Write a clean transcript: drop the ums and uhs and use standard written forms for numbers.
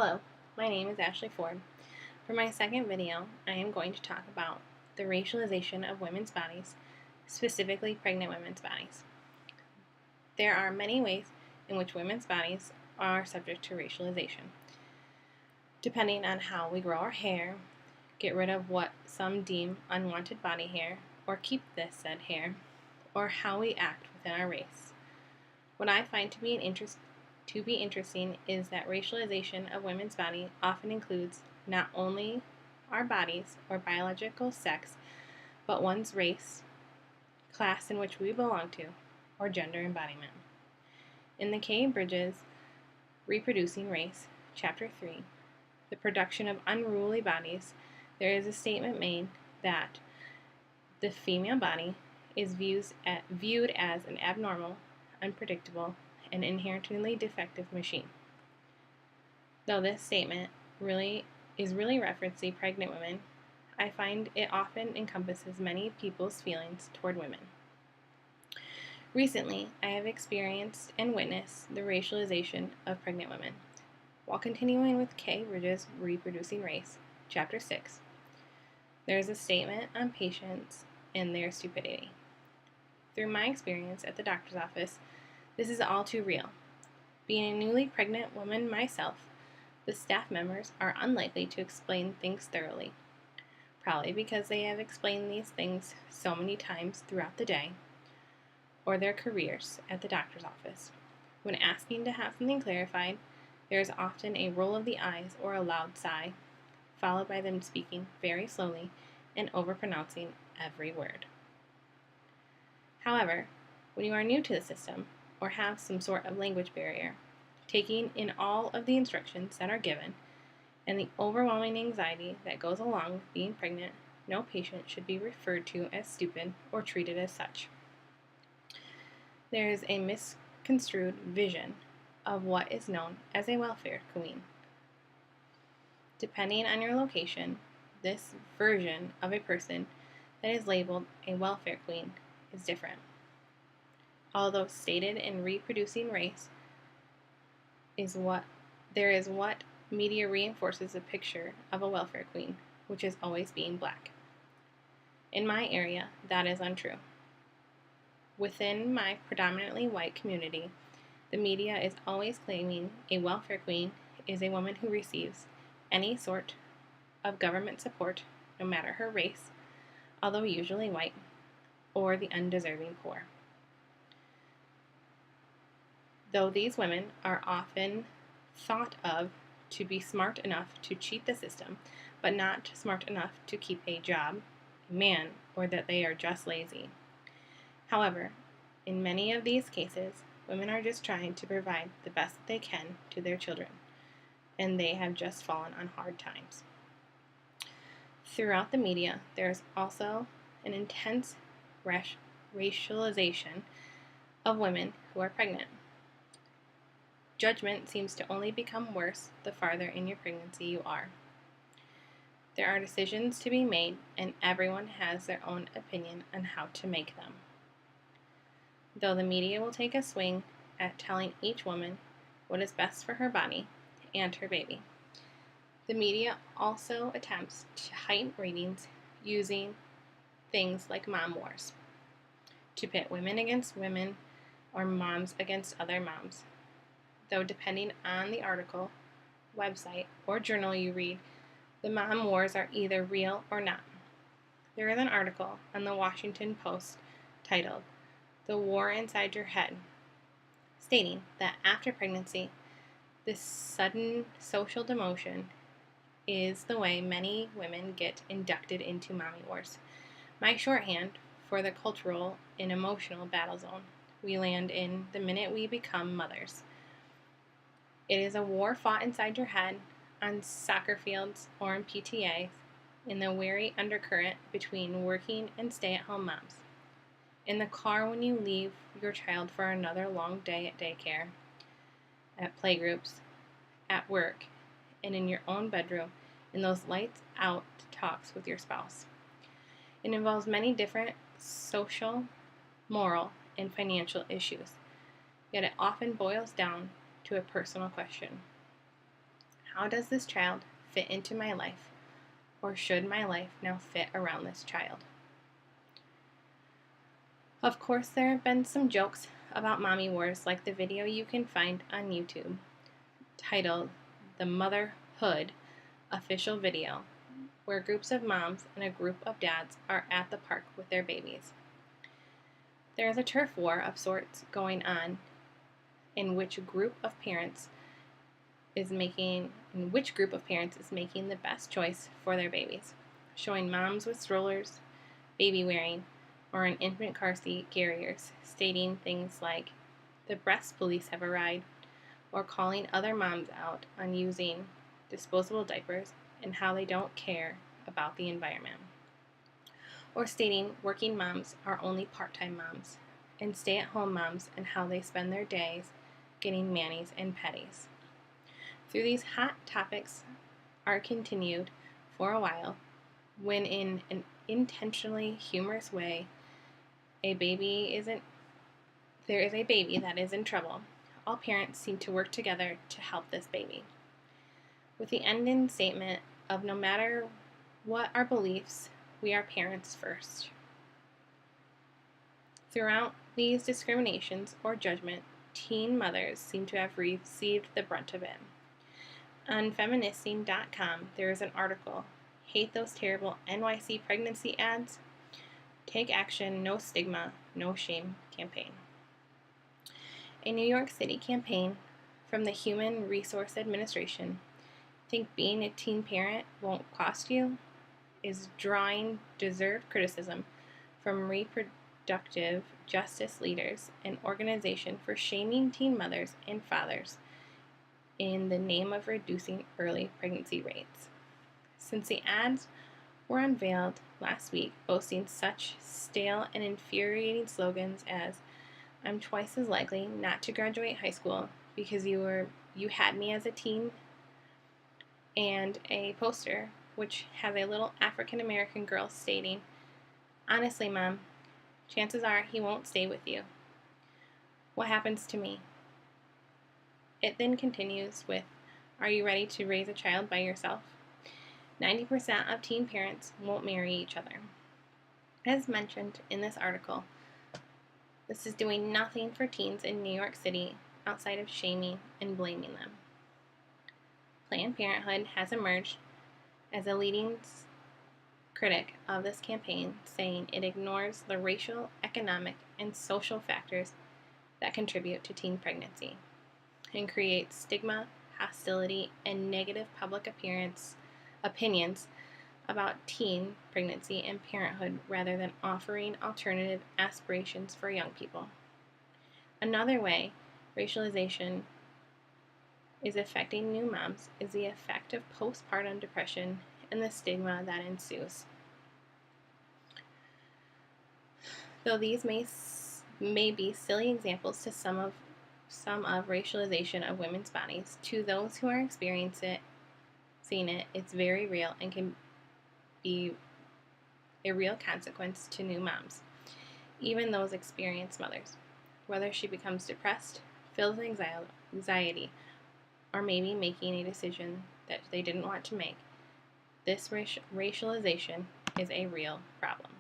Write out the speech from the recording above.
Hello, my name is Ashley Ford. For my second video, I am going to talk about the racialization of women's bodies, specifically pregnant women's bodies. There are many ways in which women's bodies are subject to racialization. Depending on how we grow our hair, get rid of what some deem unwanted body hair, or keep this said hair, or how we act within our race. What I find to be interesting is that racialization of women's body often includes not only our bodies or biological sex, but one's race, class in which we belong to, or gender embodiment. In the Kay Bridges Reproducing Race, Chapter 3, The Production of Unruly Bodies, there is a statement made that the female body is viewed as an abnormal, unpredictable, and inherently defective machine. Though this statement is really referencing pregnant women, I find it often encompasses many people's feelings toward women. Recently, I have experienced and witnessed the racialization of pregnant women. While continuing with Kay Bridges' Reproducing Race, Chapter 6, there is a statement on patients and their stupidity. Through my experience at the doctor's office, this is all too real. Being a newly pregnant woman myself, the staff members are unlikely to explain things thoroughly, probably because they have explained these things so many times throughout the day or their careers at the doctor's office. When asking to have something clarified, there is often a roll of the eyes or a loud sigh, followed by them speaking very slowly and overpronouncing every word. However, when you are new to the system, or have some sort of language barrier, taking in all of the instructions that are given, and the overwhelming anxiety that goes along with being pregnant, no patient should be referred to as stupid or treated as such. There is a misconstrued vision of what is known as a welfare queen. Depending on your location, this version of a person that is labeled a welfare queen is different. Although stated in Reproducing Race what media reinforces a picture of a welfare queen, which is always being black. In my area, that is untrue. Within my predominantly white community, the media is always claiming a welfare queen is a woman who receives any sort of government support, no matter her race, although usually white, or the undeserving poor. Though these women are often thought of to be smart enough to cheat the system, but not smart enough to keep a job, a man, or that they are just lazy. However, in many of these cases, women are just trying to provide the best they can to their children, and they have just fallen on hard times. Throughout the media, there is also an intense racialization of women who are pregnant. Judgment seems to only become worse the farther in your pregnancy you are. There are decisions to be made, and everyone has their own opinion on how to make them. Though the media will take a swing at telling each woman what is best for her body and her baby, the media also attempts to heighten ratings using things like mom wars to pit women against women or moms against other moms. Though depending on the article, website, or journal you read, the mom wars are either real or not. There is an article on the Washington Post titled "The War Inside Your Head," stating that after pregnancy, this sudden social demotion is the way many women get inducted into mommy wars. My shorthand for the cultural and emotional battle zone we land in the minute we become mothers. It is a war fought inside your head, on soccer fields, or in PTA, in the weary undercurrent between working and stay-at-home moms. In the car when you leave your child for another long day at daycare, at playgroups, at work, and in your own bedroom, in those lights-out talks with your spouse. It involves many different social, moral, and financial issues, yet it often boils down to a personal question. How does this child fit into my life? Or should my life now fit around this child? Of course, there have been some jokes about mommy wars, like the video you can find on YouTube titled The Motherhood Official Video, where groups of moms and a group of dads are at the park with their babies. There is a turf war of sorts going on in which group of parents is making the best choice for their babies, showing moms with strollers, baby wearing, or an infant car seat carriers, stating things like, the breast police have arrived, or calling other moms out on using disposable diapers and how they don't care about the environment, or stating working moms are only part-time moms, and stay-at-home moms and how they spend their days getting manis and petties. Through these hot topics are continued for a while, when in an intentionally humorous way, there is a baby that is in trouble. All parents seem to work together to help this baby, with the ending statement of no matter what our beliefs, we are parents first. Throughout these discriminations or judgment, teen mothers seem to have received the brunt of it. On Feministing.com, there is an article, Hate Those Terrible NYC Pregnancy Ads? Take Action, No Stigma, No Shame campaign. A New York City campaign from the Human Resource Administration, Think Being a Teen Parent Won't Cost You, is drawing deserved criticism from reproductive justice leaders and organizations for shaming teen mothers and fathers in the name of reducing early pregnancy rates. Since the ads were unveiled last week, boasting such stale and infuriating slogans as, I'm twice as likely not to graduate high school because you had me as a teen, and a poster which has a little African American girl stating, honestly, Mom, chances are he won't stay with you. What happens to me? It then continues with, are you ready to raise a child by yourself? 90% of teen parents won't marry each other. As mentioned in this article, this is doing nothing for teens in New York City outside of shaming and blaming them. Planned Parenthood has emerged as a leading critic of this campaign, saying it ignores the racial, economic, and social factors that contribute to teen pregnancy and creates stigma, hostility, and negative public opinions about teen pregnancy and parenthood rather than offering alternative aspirations for young people. Another way racialization is affecting new moms is the effect of postpartum depression and the stigma that ensues. Though these may be silly examples to some of racialization of women's bodies, to those who are experiencing it, it's very real and can be a real consequence to new moms, even those experienced mothers. Whether she becomes depressed, filled with anxiety, or maybe making a decision that they didn't want to make, this racialization is a real problem.